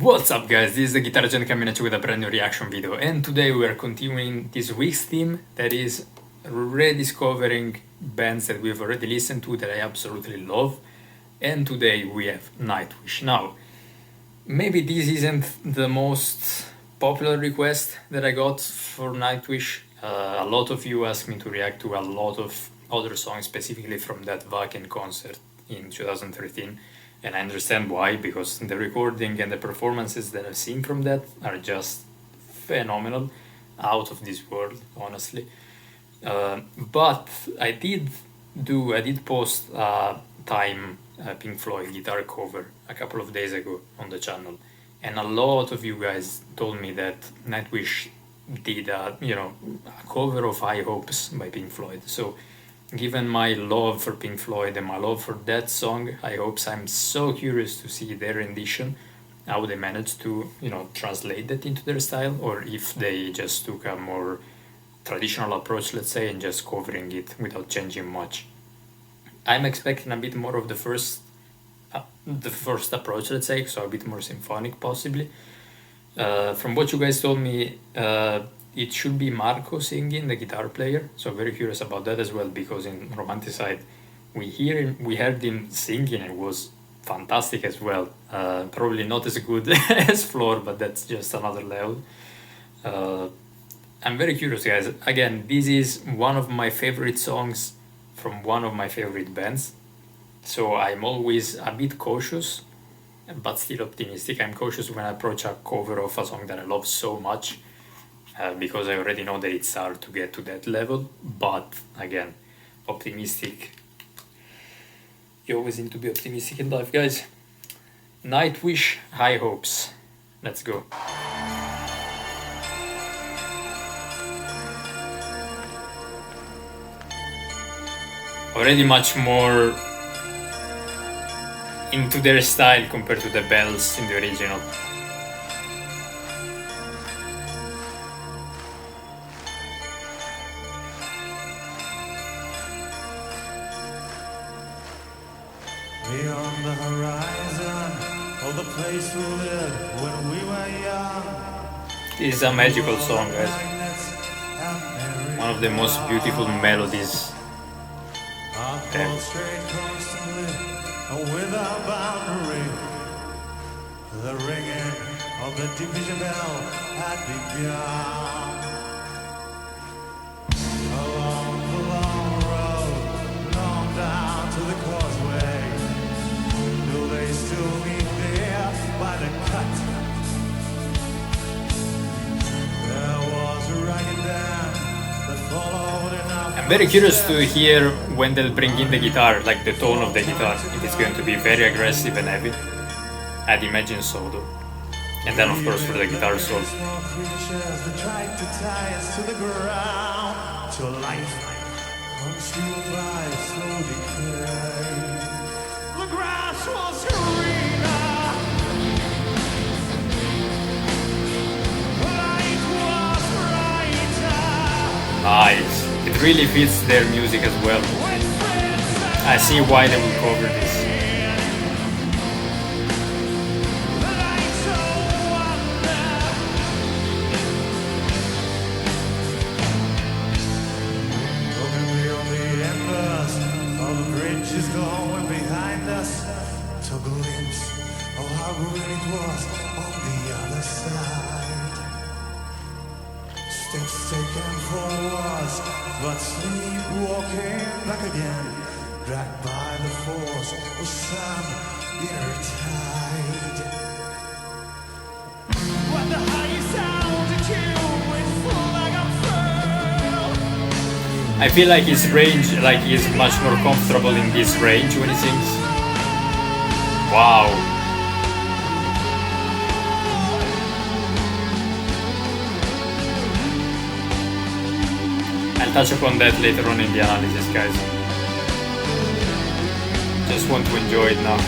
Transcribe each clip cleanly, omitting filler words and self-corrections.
What's up guys, this is the Guitar Legend coming at you with a brand new reaction video, and today we are continuing this week's theme that is rediscovering bands that we've already listened to that I absolutely love. And today we have Nightwish. Now, maybe this isn't the most popular request that I got for Nightwish. A lot of you asked me to react to a lot of other songs, specifically from that Wacken concert in 2013. And I understand why, because the recording and the performances that I've seen from that are just phenomenal, out of this world, honestly. But I did post a Time Pink Floyd guitar cover a couple of days ago on the channel, and a lot of you guys told me that Nightwish did a cover of High Hopes by Pink Floyd. So given my love for Pink Floyd and my love for that song, High Hopes, I'm so curious to see their rendition, how they managed to, translate that into their style, or if they just took a more traditional approach, let's say, and just covering it without changing much. I'm expecting a bit more of the first approach, let's say, so a bit more symphonic, possibly. From what you guys told me, it should be Marco singing, the guitar player, so very curious about that as well, because in Romanticide we heard him singing and it was fantastic as well. Probably not as good as Floor, but that's just another level. I'm very curious, guys. Again, this is one of my favorite songs from one of my favorite bands, so I'm always a bit cautious but still optimistic. I'm cautious when I approach a cover of a song that I love so much, because I already know that it's hard to get to that level, but again, optimistic. You always need to be optimistic in life, guys. Nightwish, High Hopes. Let's go. Already much more into their style compared to the bells in the original. Beyond the horizon, oh, the place we lived when we were young. This is a magical song, guys. One of the most beautiful melodies. Straight constantly, without boundary. The ringing of the division bell had begun. Along the long road, long down to the causeway. Do they still meet there by the cut? There was a ragged dam that followed enough. I'm very curious to hear when they'll bring in the guitar, like the tone of the guitar, if it's going to be very aggressive and heavy. I'd imagine so, though. And then, of course, for the guitar solo. Creatures that tried to tie us to the ground, to life consumed by slow decay. The grass was greener, the light was brighter. Nice. It really fits their music as well. I see why they will cover this. The lights of wonder. Looking beyond the embers of the bridges going behind us, to a glimpse of how green it was on the other side. Steps taken forwards, but sleepwalking back again, dragged by the force of some inner tide. When the highest altitude went full like a pearl. I feel like his range, like he's much more comfortable in this range when he sings. Wow. I'll touch upon that later on in the analysis, guys. Just want to enjoy it now.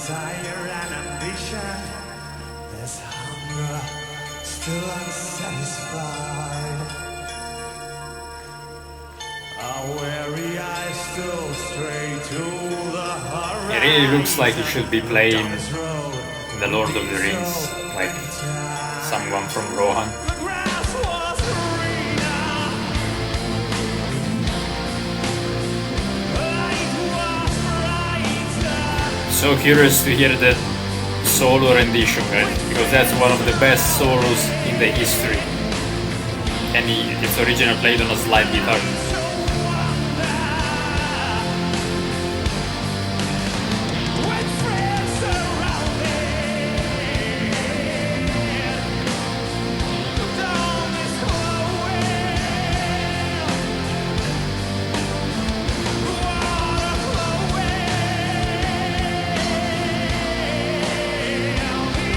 desire and ambition. There's hunger still unsatisfied. Our weary eyes still stray to the horizon. It really looks like it should be playing The Lord of the Rings, like someone from Rohan. The grass was greener. Light was brighter. So curious to hear the solo rendition, guys, because that's one of the best solos in the history. And it's originally played on a slide guitar. With friends surrounded, the dawn is glowing. The water flowing, the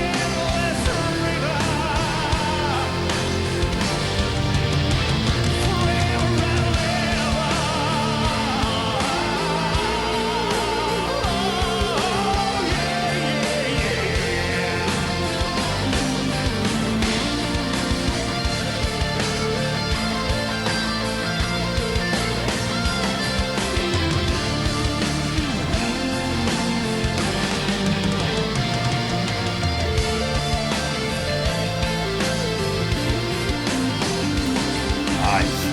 endless river. Nice.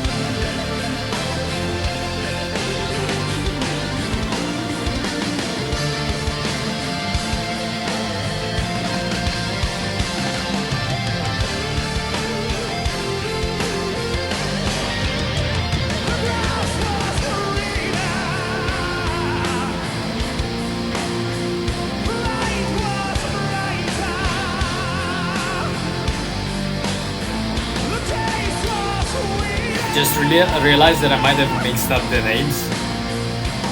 Just realized that I might have mixed up the names.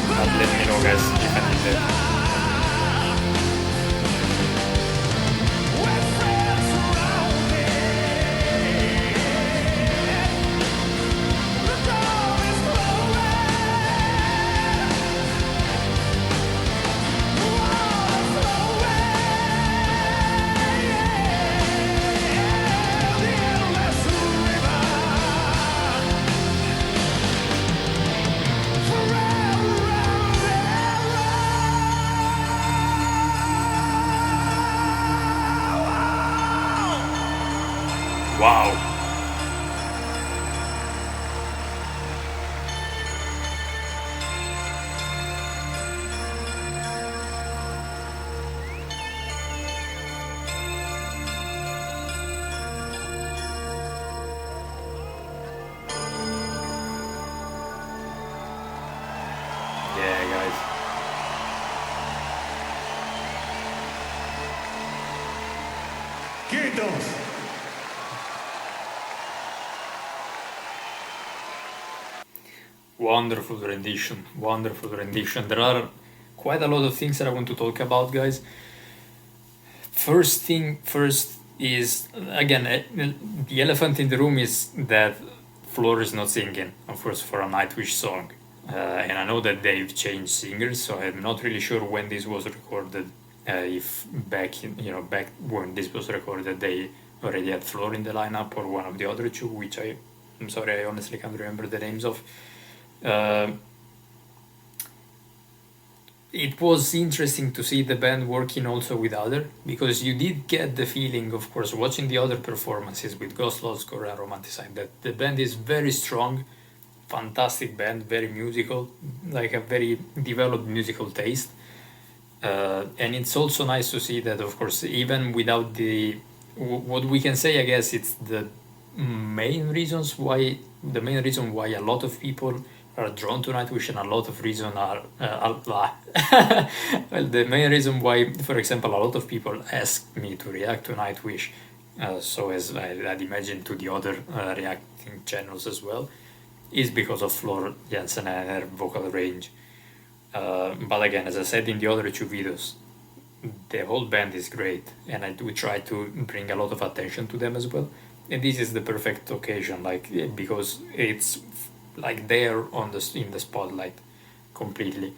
But let me know, guys, if I did that. Wow. Yeah, guys. Quietos. Wonderful rendition, wonderful rendition. There are quite a lot of things that I want to talk about, guys. First thing first is, again, the elephant in the room is that Floor is not singing, of course, for a Nightwish song. And I know that they've changed singers, so I'm not really sure when this was recorded. If back when this was recorded, they already had Floor in the lineup or one of the other two, which I'm sorry, I honestly can't remember the names of. It was interesting to see the band working also with other, because you did get the feeling, of course, watching the other performances with Ghost Lost Score and Romanticide, that the band is very strong, fantastic band, very musical, like a very developed musical taste. And it's also nice to see that, of course, even without what we can say, I guess it's the main reason why a lot of people are drawn to Nightwish, and a lot of reason are well, the main reason why, for example, a lot of people ask me to react to Nightwish, so as I'd imagine to the other reacting channels as well, is because of Floor Jansen and her vocal range. But again, as I said in the other two videos, the whole band is great, and I do try to bring a lot of attention to them as well. And this is the perfect occasion, like, because it's like they're in the spotlight completely.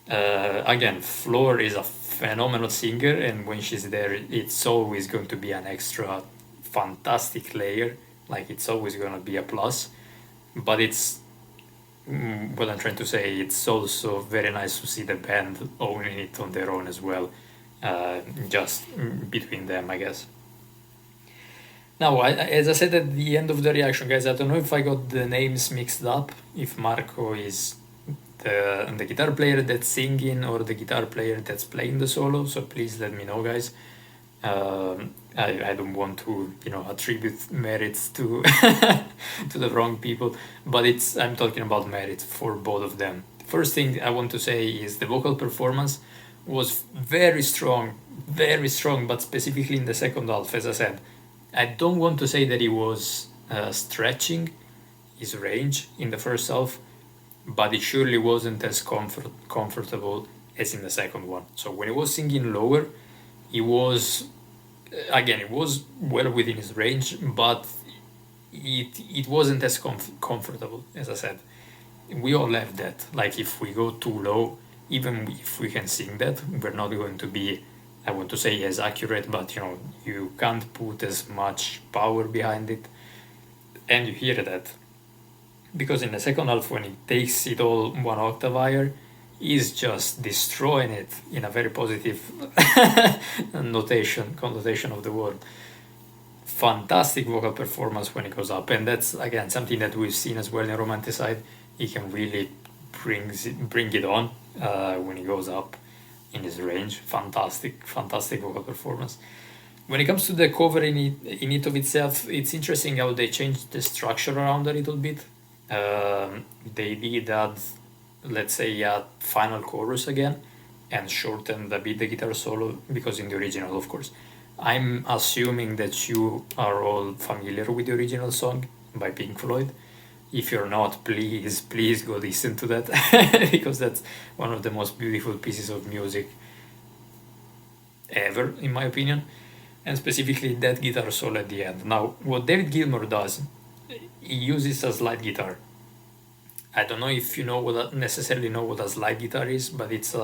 Again, Floor is a phenomenal singer, and when she's there, it's always going to be an extra fantastic layer. Like, it's always going to be a plus. But it's what I'm trying to say. It's also very nice to see the band owning it on their own as well, just between them, I guess. Now, as I said at the end of the reaction, guys, I don't know if I got the names mixed up, if Marco is the guitar player that's singing or the guitar player that's playing the solo, so please let me know, guys. I don't want to, attribute merits to to the wrong people, but I'm talking about merits for both of them. First thing I want to say is the vocal performance was very strong, but specifically in the second half, as I said. I don't want to say that he was stretching his range in the first half, but it surely wasn't as comfortable as in the second one. So when he was singing lower, it was well within his range, but it wasn't as comfortable, as I said. We all have that. Like, if we go too low, even if we can sing that, we're not going to be, I want to say, as accurate, but you can't put as much power behind it, and you hear that. Because in the second half, when he takes it all one octave higher, he's just destroying it in a very positive connotation of the word. Fantastic vocal performance when it goes up, and that's again something that we've seen as well in Romanticide. He can really bring it on when he goes up in his range. Fantastic vocal performance. When it comes to the cover in it of itself, it's interesting how they changed the structure around a little bit. They did add, let's say, a final chorus again and shortened a bit the guitar solo, because in the original, of course, I'm assuming that you are all familiar with the original song by Pink Floyd. If you're not, please go listen to that because that's one of the most beautiful pieces of music ever, in my opinion, and specifically that guitar solo at the end. Now, what David Gilmour does, he uses a slide guitar. I don't know if you necessarily know what a slide guitar is, but it's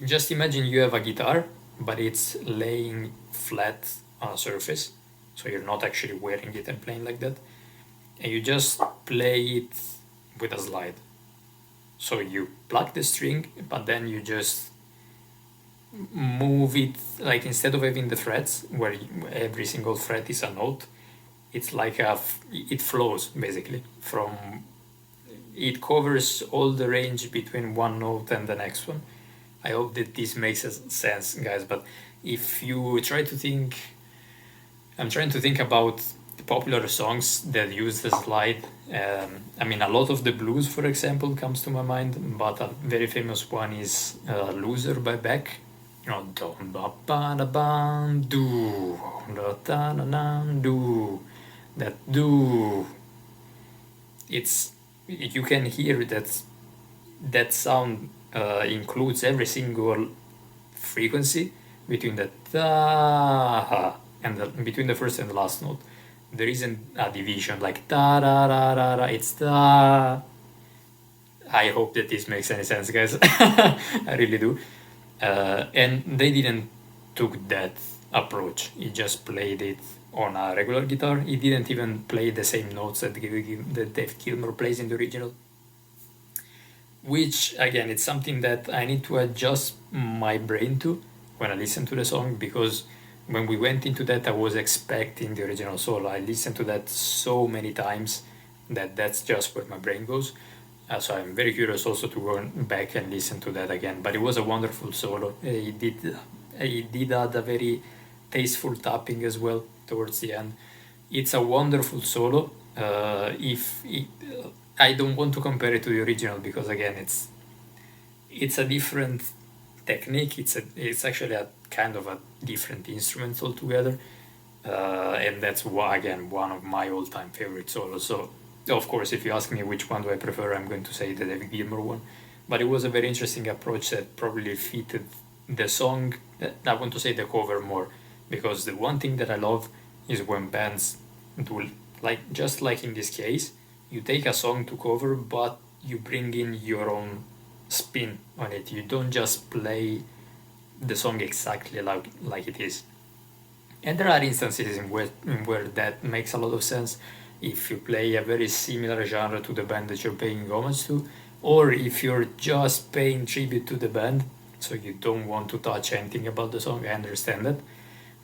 just imagine you have a guitar, but it's laying flat on a surface, so you're not actually wearing it and playing like that, and you just play it with a slide. So you pluck the string, but then you just move it, like, instead of having the frets where every single fret is a note, it's like it flows basically from, it covers all the range between one note and the next one. I hope that this makes sense, guys, but if you try to think, I'm trying to think about popular songs that use the slide. I mean, a lot of the blues, for example, comes to my mind, but a very famous one is Loser by Beck. Don't do that do. You can hear that sound includes every single frequency between the ta and between the first and the last note. There isn't a division like ta ra ra ra ra. It's ta. I hope that this makes any sense, guys. I really do. And they didn't took that approach. He just played it on a regular guitar. He didn't even play the same notes that Dave Gilmour plays in the original. Which, again, it's something that I need to adjust my brain to when I listen to the song, because when we went into that, I was expecting the original solo. I listened to that so many times that that's just where my brain goes. So I'm very curious also to go back and listen to that again. But it was a wonderful solo. He did add a very tasteful tapping as well towards the end. It's a wonderful solo. I don't want to compare it to the original because, again, it's a different technique. It's actually a kind of a different instrument altogether, and that's why, again, one of my all-time favorite solos. So, of course, if you ask me which one do I prefer, I'm going to say the David Gilmour one. But it was a very interesting approach that probably fitted the song. I want to say the cover more, because the one thing that I love is when bands do, just like in this case, you take a song to cover, but you bring in your own spin on it. You don't just play the song exactly like it is. And there are instances in where that makes a lot of sense. If you play a very similar genre to the band that you're paying homage to, or if you're just paying tribute to the band, so you don't want to touch anything about the song, I understand that.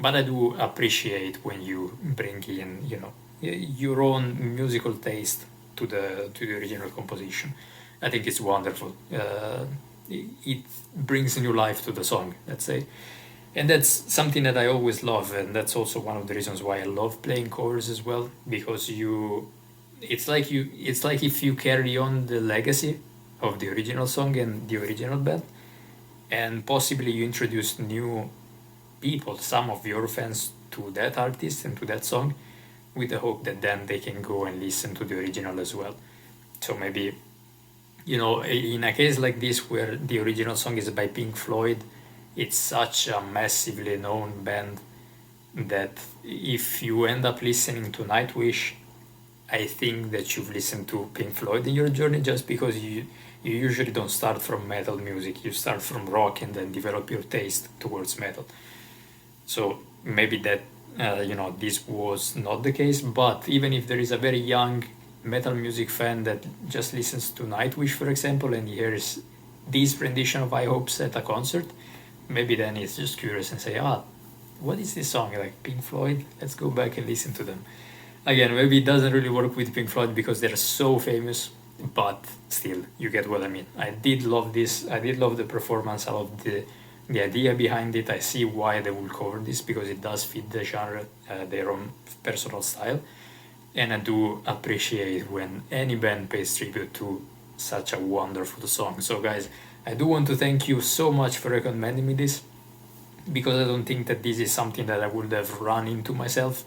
But I do appreciate when you bring in, your own musical taste to the original composition. I think it's wonderful. It brings new life to the song, let's say. And that's something that I always love, and that's also one of the reasons why I love playing covers as well, because it's like if you carry on the legacy of the original song and the original band, and possibly you introduce new people, some of your fans, to that artist and to that song, with the hope that then they can go and listen to the original as well. So maybe, in a case like this where the original song is by Pink Floyd, it's such a massively known band that if you end up listening to Nightwish, I think that you've listened to Pink Floyd in your journey, just because you usually don't start from metal music, you start from rock and then develop your taste towards metal. So maybe that, this was not the case, but even if there is a very young metal music fan that just listens to Nightwish, for example, and hears this rendition of I Hopes at a concert, maybe then it's just curious and say, what is this song? Like Pink Floyd? Let's go back and listen to them. Again, maybe it doesn't really work with Pink Floyd because they're so famous, but still, you get what I mean. I did love this. I did love the performance. I love the idea behind it. I see why they will cover this, because it does fit the genre, their own personal style. And I do appreciate when any band pays tribute to such a wonderful song. So guys, I do want to thank you so much for recommending me this, because I don't think that this is something that I would have run into myself.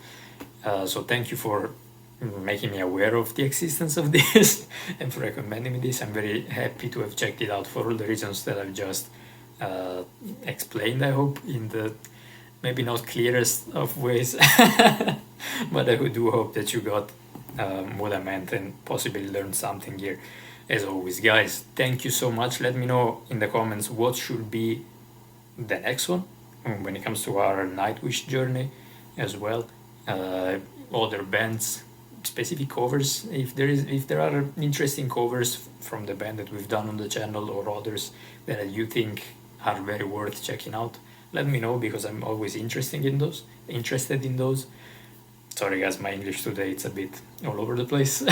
So thank you for making me aware of the existence of this and for recommending me this. I'm very happy to have checked it out for all the reasons that I've just explained, I hope, in the maybe not clearest of ways. But I do hope that you got what I meant and possibly learned something here. As always, guys, thank you so much. Let me know in the comments what should be the next one when it comes to our Nightwish journey as well. Other bands, specific covers, if there are interesting covers from the band that we've done on the channel, or others that you think are very worth checking out, let me know, because I'm always interested in those. Sorry guys, my English today, it's a bit all over the place.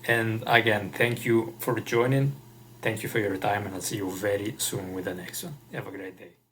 And again, thank you for joining, thank you for your time, and I'll see you very soon with the next one. Have a great day.